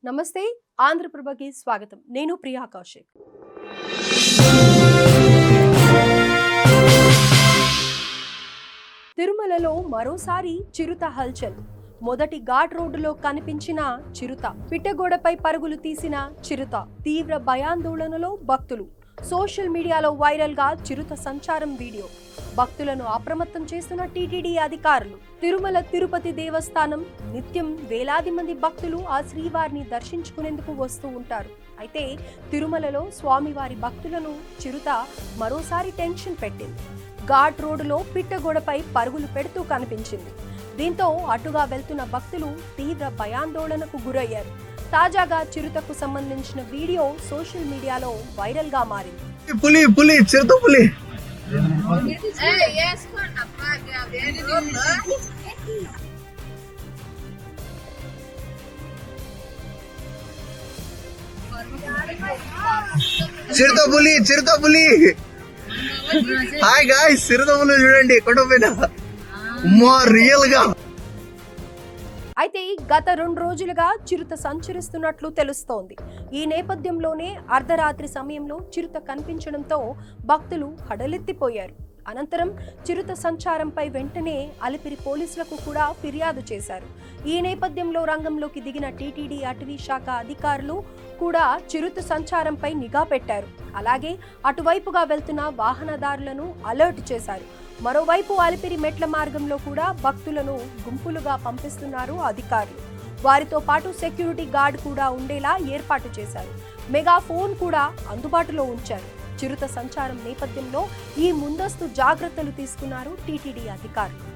నమస్తే ఆంధ్రప్రభకి స్వాగతం. నేను ప్రియా కౌశిక్. తిరుమలలో మరోసారి చిరుత హల్చల్. మొదటి ఘాట్ రోడ్డులో కనిపించిన చిరుత, పిట్టగోడపై పరుగులు తీసిన చిరుత, తీవ్ర భయాందోళనలో భక్తులు. సోషల్ మీడియాలో వైరల్ గా చిరుత సంచారం వీడియో. భక్తులను అప్రమత్తం చేస్తున్న టీటీడీ అధికారులు. తిరుమల తిరుపతి దేవస్థానం నిత్యం వేలాది మంది భక్తులు ఆ శ్రీవారిని దర్శించుకునేందుకు వస్తూ ఉంటారు. అయితే తిరుమలలో స్వామివారి భక్తులను చిరుత మరోసారి టెన్షన్ పెట్టింది. ఘాట్ రోడ్డులో పిట్టగోడపై పరుగులు పెడుతూ కనిపించింది. దీంతో అటుగా వెళ్తున్న భక్తులు తీవ్ర భయాందోళనకు గురయ్యారు. తాజాగా చిరుతకు సంబంధించిన వీడియో సోషల్ మీడియాలో వైరల్ గా మారింది. చిరుతపులి హాయ్ గాయ్స్, చిరుతపులి చూడండి కొండపైన రియల్ గా. అయితే గత 2 రోజులుగా చిరుత సంచరిస్తున్నట్లు తెలుస్తోంది. ఈ నేపథ్యంలోనే అర్ధరాత్రి సమయంలో చిరుత కనిపించడంతో భక్తులు హడలెత్తిపోయారు. అనంతరం చిరుత సంచారంపై వెంటనే అలిపిరి పోలీసులకు కూడా ఫిర్యాదు చేశారు. ఈ నేపథ్యంలో రంగంలోకి దిగిన టీటీడీ అటవీ శాఖ అధికారులు కూడా చిరుత సంచారంపై నిఘా పెట్టారు. అలాగే అటువైపుగా వెళ్తున్న వాహనదారులను అలర్ట్ చేశారు. మరోవైపు అలిపిరి మెట్ల మార్గంలో కూడా భక్తులను గుంపులుగా పంపిస్తున్నారు అధికారులు. వారితో పాటు సెక్యూరిటీ గార్డ్ కూడా ఉండేలా ఏర్పాటు చేశారు. మెగా ఫోన్ కూడా అందుబాటులో ఉంచారు. చిరుత సంచారం నేపథ్యంలో ఈ ముందస్తు జాగ్రత్తలు తీసుకున్నారు టీటీడీ అధికారులు.